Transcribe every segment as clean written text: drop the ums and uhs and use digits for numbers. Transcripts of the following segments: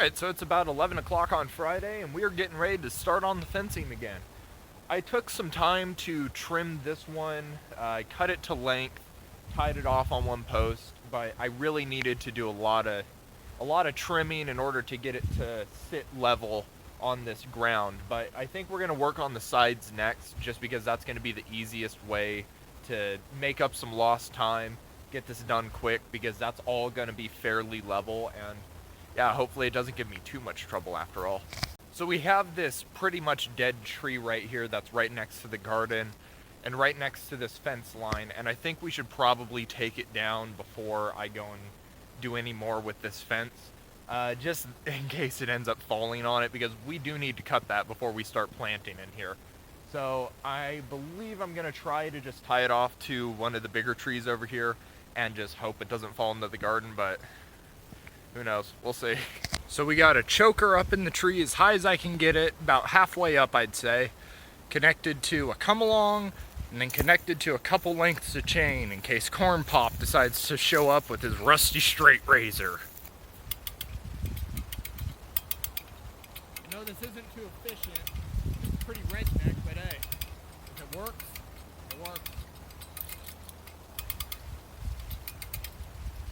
Alright, so it's about 11 o'clock on Friday, and we are getting ready to start on the fencing again. I took some time to trim this one, I cut it to length, tied it off on one post, but I really needed to do a lot of trimming in order to get it to sit level on this ground. But I think we're going to work on the sides next, just because that's going to be the easiest way to make up some lost time, get this done quick, because that's all going to be fairly level, and yeah, hopefully it doesn't give me too much trouble after all. So we have this pretty much dead tree right here that's right next to the garden and right next to this fence line, and I think we should probably take it down before I go and do any more with this fence, just in case it ends up falling on it, because we do need to cut that before we start planting in here. So I believe I'm going to try to just tie it off to one of the bigger trees over here and just hope it doesn't fall into the garden, but who knows? We'll see. So we got a choker up in the tree as high as I can get it, about halfway up I'd say, connected to a come along, and then connected to a couple lengths of chain in case Corn Pop decides to show up with his rusty straight razor. I know this isn't too efficient, it's pretty redneck, but hey, if it works, it works.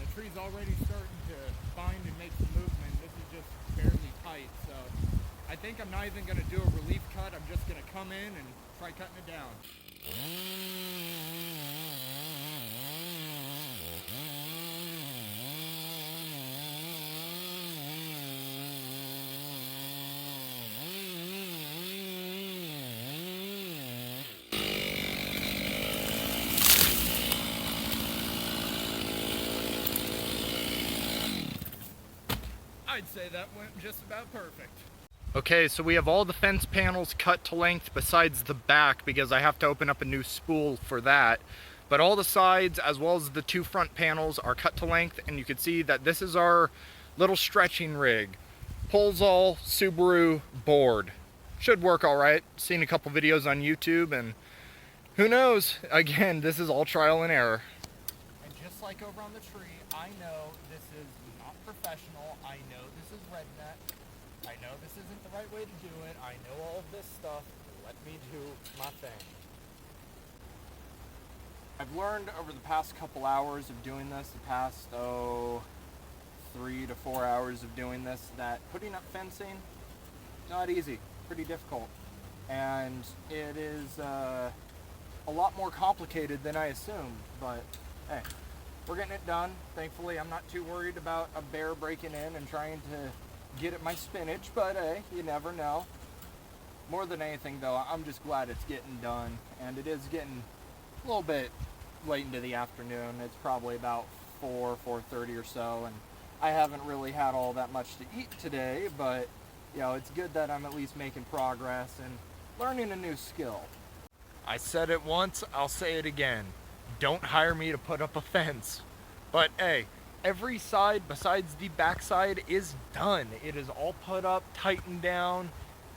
The tree's already starting to bind and make some movement. This is just barely tight, so I think I'm not even going to do a relief cut. I'm just going to come in and try cutting it down. I'd say that went just about perfect. Okay, so we have all the fence panels cut to length besides the back because I have to open up a new spool for that. But all the sides as well as the two front panels are cut to length, and you can see that this is our little stretching rig. Polzol Subaru board. Should work all right. Seen a couple videos on YouTube, and who knows? Again, this is all trial and error. And just like over on the tree, I know this is not professional. I know this is redneck. I know this isn't the right way to do it. I know all of this stuff. Let me do my thing. I've learned over the past couple hours of doing this, the past 3 to 4 hours of doing this, that putting up fencing, not easy, pretty difficult. And it is a lot more complicated than I assumed, but hey, we're getting it done. Thankfully, I'm not too worried about a bear breaking in and trying to get at my spinach, but hey, you never know. More than anything though, I'm just glad it's getting done, and it is getting a little bit late into the afternoon. It's probably about 4:30 or so, and I haven't really had all that much to eat today, but you know, it's good that I'm at least making progress and learning a new skill. I said it once, I'll say it again. Don't hire me to put up a fence. But hey, every side besides the back side is done. It is all put up, tightened down.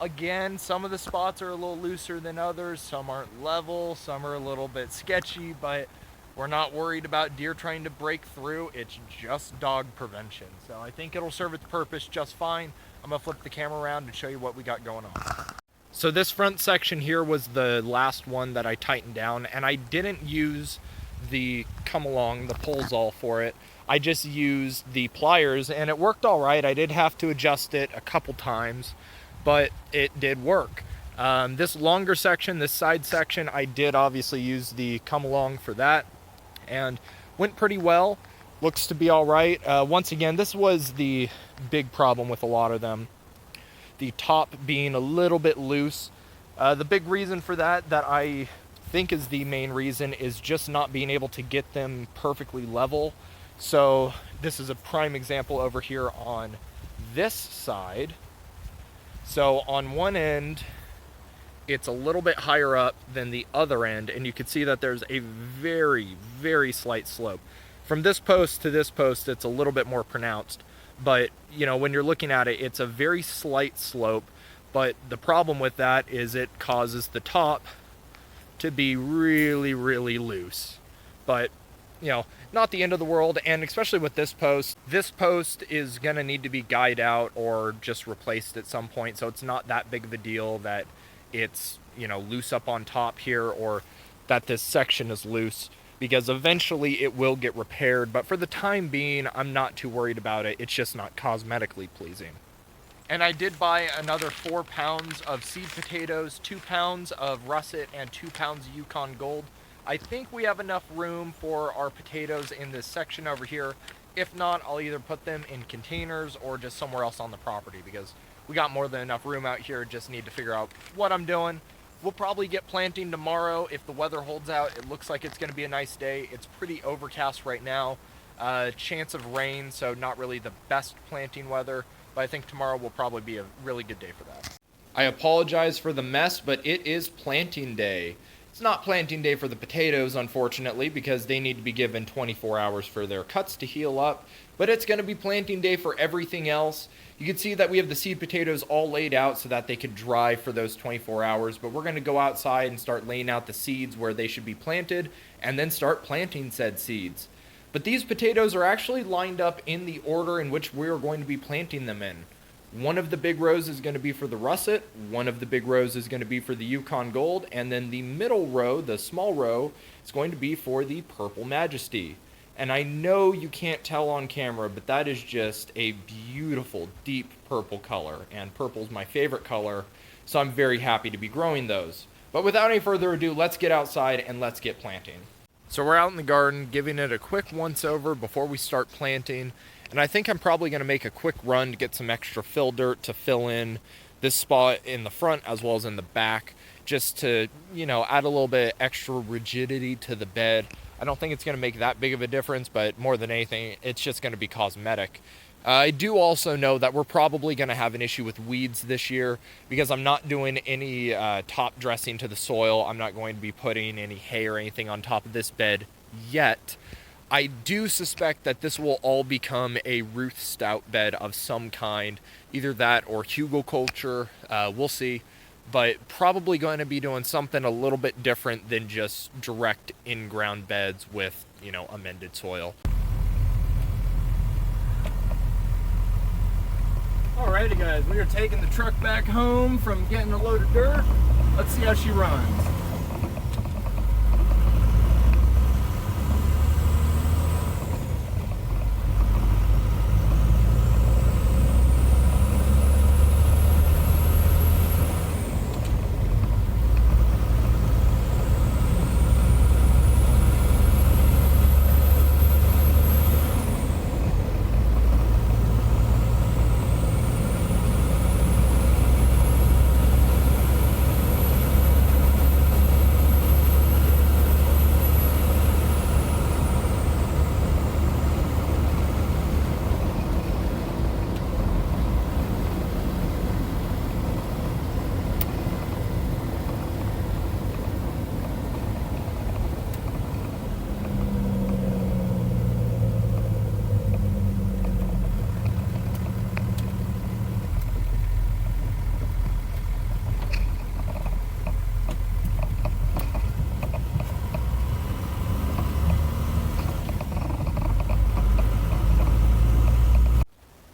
Again, some of the spots are a little looser than others. Some aren't level, some are a little bit sketchy, but we're not worried about deer trying to break through. It's just dog prevention. So I think it'll serve its purpose just fine. I'm gonna flip the camera around and show you what we got going on. So this front section here was the last one that I tightened down, and I didn't use the come along, the Polzol for it. I just used the pliers, and it worked all right. I did have to adjust it a couple times, but it did work. This longer section, this side section, I did obviously use the come along for that, and went pretty well. Looks to be all right. Once again, this was the big problem with a lot of them. The top being a little bit loose. The big reason for that I think is the main reason, is just not being able to get them perfectly level. So this is a prime example over here on this side. So on one end, it's a little bit higher up than the other end, and you can see that there's a very, very slight slope. From this post to this post, it's a little bit more pronounced. But, you know, when you're looking at it, it's a very slight slope. But the problem with that is it causes the top to be really, really loose. But not the end of the world. And especially with this post is going to need to be guyed out or just replaced at some point. So it's not that big of a deal that it's, loose up on top here, or that this section is loose, because eventually it will get repaired. But for the time being, I'm not too worried about it. It's just not cosmetically pleasing. And I did buy another 4 pounds of seed potatoes, 2 pounds of russet, and 2 pounds of Yukon Gold. I think we have enough room for our potatoes in this section over here. If not, I'll either put them in containers or just somewhere else on the property, because we got more than enough room out here. Just need to figure out what I'm doing. We'll probably get planting tomorrow if the weather holds out. It looks like it's going to be a nice day. It's pretty overcast right now. Chance of rain, so not really the best planting weather. But I think tomorrow will probably be a really good day for that. I apologize for the mess, but it is planting day. It's not planting day for the potatoes, unfortunately, because they need to be given 24 hours for their cuts to heal up. But it's going to be planting day for everything else. You can see that we have the seed potatoes all laid out so that they could dry for those 24 hours. But we're going to go outside and start laying out the seeds where they should be planted, and then start planting said seeds. But these potatoes are actually lined up in the order in which we're going to be planting them in. One of the big rows is going to be for the russet, one of the big rows is going to be for the Yukon Gold, and then the middle row, the small row, is going to be for the Purple Majesty. And I know you can't tell on camera, but that is just a beautiful, deep purple color, and purple's my favorite color, so I'm very happy to be growing those. But without any further ado, let's get outside and let's get planting. So we're out in the garden, giving it a quick once-over before we start planting. And I think I'm probably going to make a quick run to get some extra fill dirt to fill in this spot in the front as well as in the back, just to, add a little bit extra rigidity to the bed. I don't think it's going to make that big of a difference, but more than anything, it's just going to be cosmetic. I do also know that we're probably going to have an issue with weeds this year, because I'm not doing any top dressing to the soil. I'm not going to be putting any hay or anything on top of this bed yet. I do suspect that this will all become a Ruth Stout bed of some kind, either that or hugelkultur. We'll see, but probably going to be doing something a little bit different than just direct in-ground beds with, amended soil. Alrighty guys, we are taking the truck back home from getting a load of dirt. Let's see how she runs.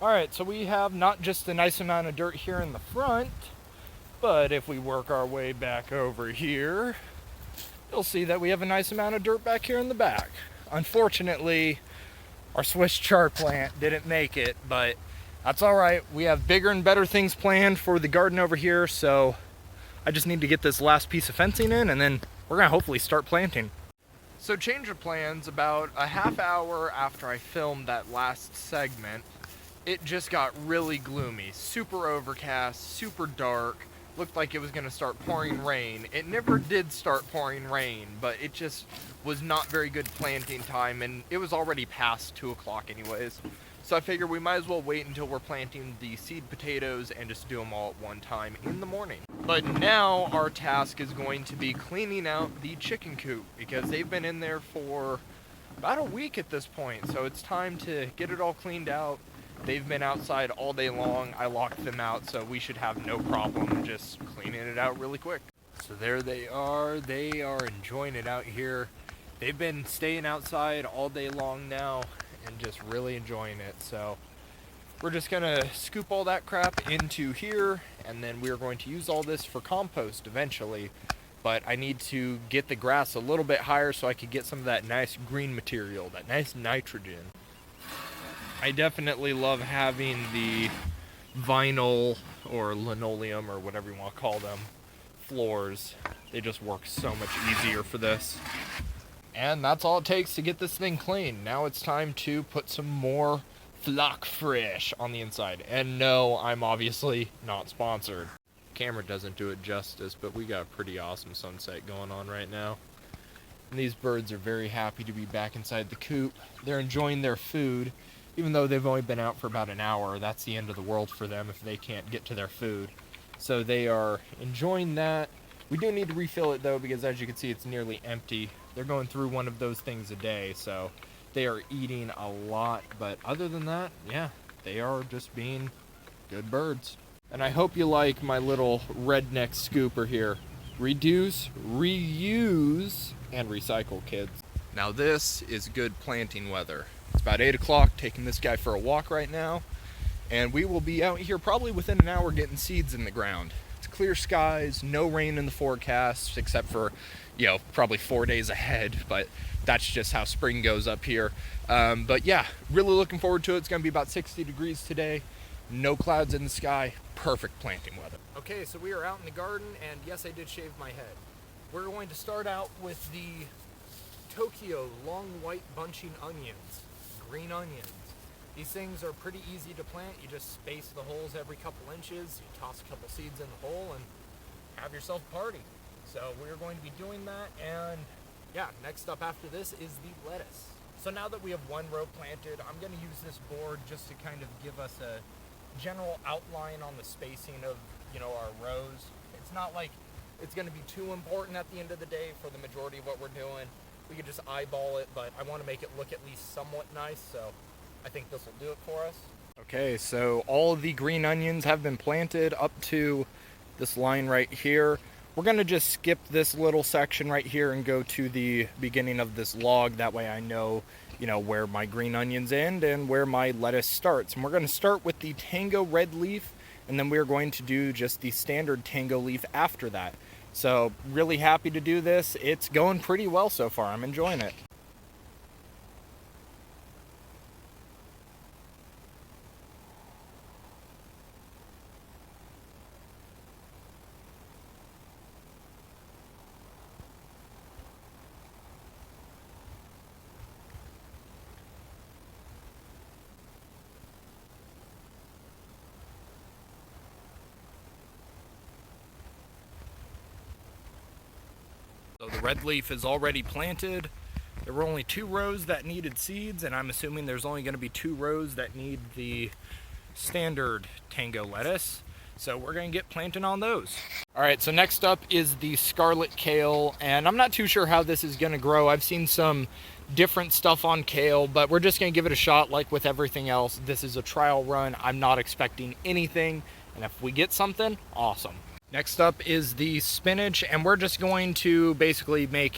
Alright, so we have not just a nice amount of dirt here in the front, but if we work our way back over here, you'll see that we have a nice amount of dirt back here in the back. Unfortunately, our Swiss chard plant didn't make it, but that's alright. We have bigger and better things planned for the garden over here, so I just need to get this last piece of fencing in, and then we're going to hopefully start planting. So change of plans, about a half hour after I filmed that last segment, it just got really gloomy, super overcast, super dark, looked like it was going to start pouring rain. It never did start pouring rain, but it just was not very good planting time, and it was already past 2 o'clock anyways. So I figured we might as well wait until we're planting the seed potatoes and just do them all at one time in the morning. But now our task is going to be cleaning out the chicken coop, because they've been in there for about a week at this point, so it's time to get it all cleaned out. They've been outside all day long. I locked them out, so we should have no problem just cleaning it out really quick. So there they are. They are enjoying it out here. they've been staying outside all day long now and just really enjoying it. So we're just gonna scoop all that crap into here, and then we're going to use all this for compost eventually. But I need to get the grass a little bit higher so I could get some of that nice green material, that nice nitrogen. I definitely love having the vinyl or linoleum or whatever you want to call them floors. They just work so much easier for this. And that's all it takes to get this thing clean. Now it's time to put some more Flock Fresh on the inside. And no, I'm obviously not sponsored. Camera doesn't do it justice, but we got a pretty awesome sunset going on right now. And these birds are very happy to be back inside the coop. They're enjoying their food, even though they've only been out for about an hour. That's the end of the world for them if they can't get to their food. So they are enjoying that. We do need to refill it though, because as you can see, it's nearly empty. They're going through one of those things a day, so they are eating a lot. But other than that, yeah, they are just being good birds. And I hope you like my little redneck scooper here. Reduce, reuse, and recycle, kids. Now this is good planting weather. It's about 8 o'clock, taking this guy for a walk right now. And we will be out here probably within an hour getting seeds in the ground. It's clear skies, no rain in the forecast, except for, you know, probably 4 days ahead. But that's just how spring goes up here. But yeah, really looking forward to it. It's gonna be about 60 degrees today. No clouds in the sky, perfect planting weather. Okay, so we are out in the garden, and yes, I did shave my head. We're going to start out with the Tokyo long white bunching onions, green onions. These things are pretty easy to plant. You just space the holes every couple inches, you toss a couple seeds in the hole, and have yourself a party. So we're going to be doing that, and yeah, next up after this is the lettuce. So now that we have one row planted, I'm going to use this board just to kind of give us a general outline on the spacing of, you know, our rows. It's not like it's going to be too important at the end of the day for the majority of what we're doing. We could just eyeball it, but I want to make it look at least somewhat nice, so I think this will do it for us. Okay, so all of the green onions have been planted up to this line right here. We're going to just skip this little section right here and go to the beginning of this log. That way I know, you know, where my green onions end and where my lettuce starts. And we're going to start with the Tango red leaf, and then we're going to do just the standard Tango leaf after that. So really happy to do this. It's going pretty well so far. I'm enjoying it. So the red leaf is already planted. There were only 2 rows that needed seeds, and I'm assuming there's only going to be 2 rows that need the standard Tango lettuce. So we're going to get planting on those. Alright, so next up is the scarlet kale, and I'm not too sure how this is going to grow. I've seen some different stuff on kale, but we're just going to give it a shot like with everything else. This is a trial run. I'm not expecting anything, and if we get something, awesome. Next up is the spinach, and we're just going to basically make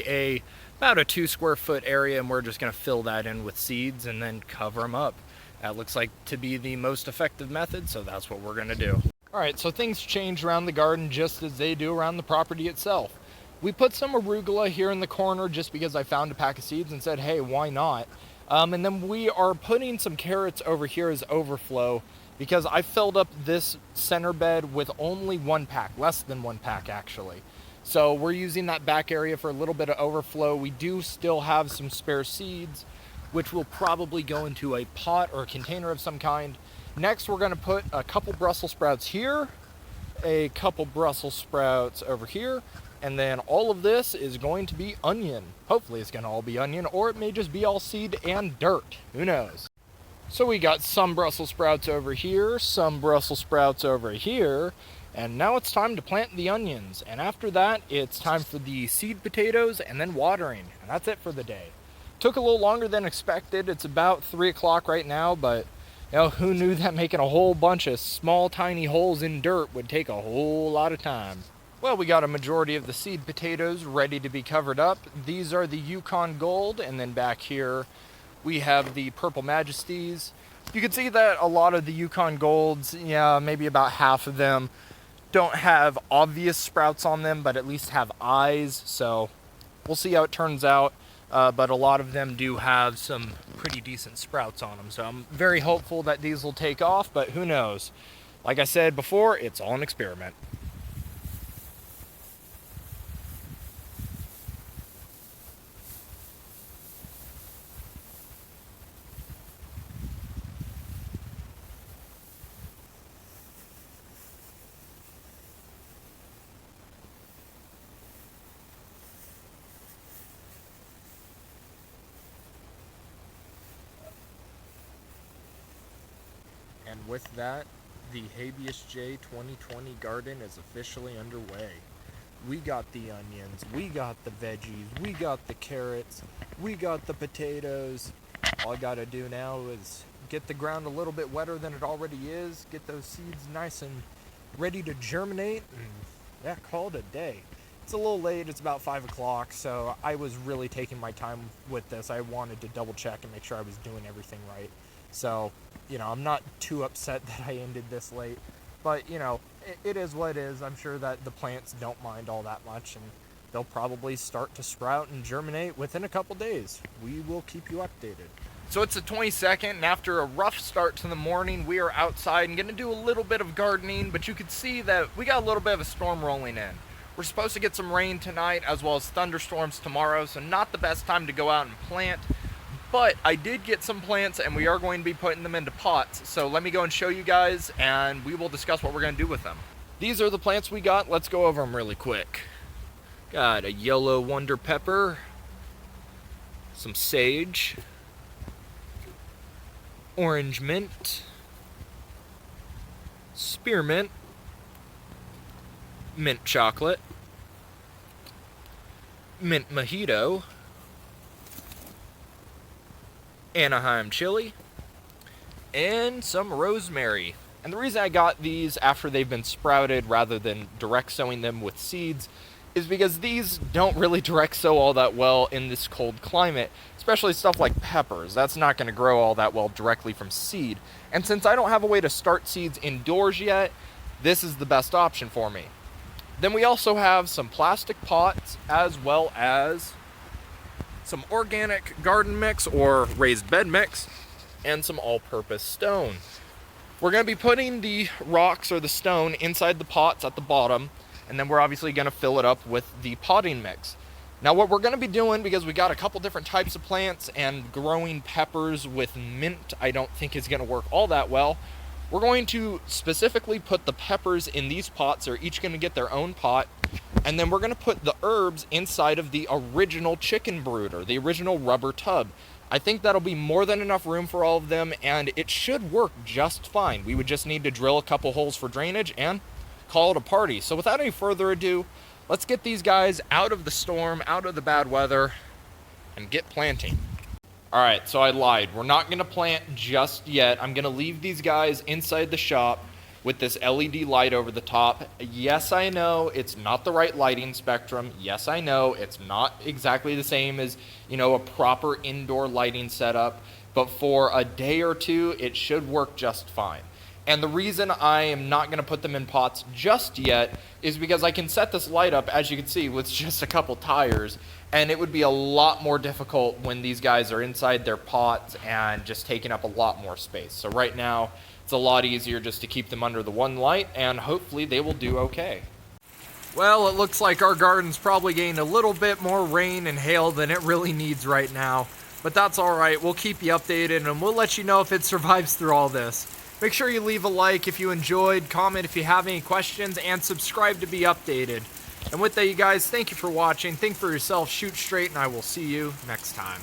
about a 2 square foot area, and we're just going to fill that in with seeds and then cover them up. That looks like to be the most effective method, so that's what we're going to do. Alright, so things change around the garden just as they do around the property itself. We put some arugula here in the corner just because I found a pack of seeds and said, hey, why not? And then we are putting some carrots over here as overflow, because I filled up this center bed with only 1 pack, less than 1 pack actually. So we're using that back area for a little bit of overflow. We do still have some spare seeds, which will probably go into a pot or a container of some kind. Next, we're gonna put a couple Brussels sprouts here, a couple Brussels sprouts over here, and then all of this is going to be onion. Hopefully it's gonna all be onion, or it may just be all seed and dirt, who knows? So we got some Brussels sprouts over here, some Brussels sprouts over here, and now it's time to plant the onions. And after that, it's time for the seed potatoes and then watering. And that's it for the day. Took a little longer than expected. It's about 3 o'clock right now, but you know, who knew that making a whole bunch of small, tiny holes in dirt would take a whole lot of time. Well, we got a majority of the seed potatoes ready to be covered up. These are the Yukon Gold, and then back here we have the Purple Majesties. You can see that a lot of the Yukon Golds, yeah, maybe about half of them, don't have obvious sprouts on them, but at least have eyes, so we'll see how it turns out. But a lot of them do have some pretty decent sprouts on them, so I'm very hopeful that these will take off, but who knows. Like I said before, it's all an experiment. And with that, the Habeas J 2020 garden is officially underway. We got the onions, we got the veggies, we got the carrots, we got the potatoes. All I gotta do now is get the ground a little bit wetter than it already is, get those seeds nice and ready to germinate, and yeah, call it a day. It's a little late, it's about 5 o'clock, so I was really taking my time with this. I wanted to double check and make sure I was doing everything right. So, you know, I'm not too upset that I ended this late, but, you know, it is what it is. I'm sure that the plants don't mind all that much, and they'll probably start to sprout and germinate within a couple days. We will keep you updated. So it's the 22nd, and after a rough start to the morning, we are outside and going to do a little bit of gardening, but you can see that we got a little bit of a storm rolling in. We're supposed to get some rain tonight as well as thunderstorms tomorrow, so not the best time to go out and plant. But I did get some plants, and we are going to be putting them into pots. So let me go and show you guys, and we will discuss what we're going to do with them. These are the plants we got. Let's go over them really quick. Got a yellow wonder pepper, some sage, orange mint, spearmint, mint chocolate, mint mojito, Anaheim chili, and some rosemary. And the reason I got these after they've been sprouted rather than direct sowing them with seeds is because these don't really direct sow all that well in this cold climate, especially stuff like peppers. That's not going to grow all that well directly from seed. And since I don't have a way to start seeds indoors yet, this is the best option for me. Then we also have some plastic pots as well as some organic garden mix or raised bed mix, and some all-purpose stone. We're going to be putting the rocks or the stone inside the pots at the bottom, and then we're obviously going to fill it up with the potting mix. Now what we're going to be doing, because we got a couple different types of plants, and growing peppers with mint I don't think is going to work all that well, we're going to specifically put the peppers in these pots. They're each going to get their own pot. And then we're going to put the herbs inside of the original chicken brooder, the original rubber tub. I think that'll be more than enough room for all of them, and it should work just fine. We would just need to drill a couple holes for drainage and call it a party. So without any further ado, let's get these guys out of the storm, out of the bad weather, and get planting. Alright, so I lied. We're not going to plant just yet. I'm going to leave these guys inside the shop with this LED light over the top. Yes, I know it's not the right lighting spectrum. Yes, I know it's not exactly the same as, you know, a proper indoor lighting setup, but for a day or two, it should work just fine. And the reason I am not going to put them in pots just yet is because I can set this light up, as you can see, with just a couple tires, and it would be a lot more difficult when these guys are inside their pots and just taking up a lot more space. So right now, it's a lot easier just to keep them under the one light, and hopefully they will do okay. Well, it looks like our garden's probably getting a little bit more rain and hail than it really needs right now, but that's all right. We'll keep you updated, and we'll let you know if it survives through all this. Make sure you leave a like if you enjoyed, comment if you have any questions, and subscribe to be updated. And with that, you guys, thank you for watching. Think for yourself, shoot straight, and I will see you next time.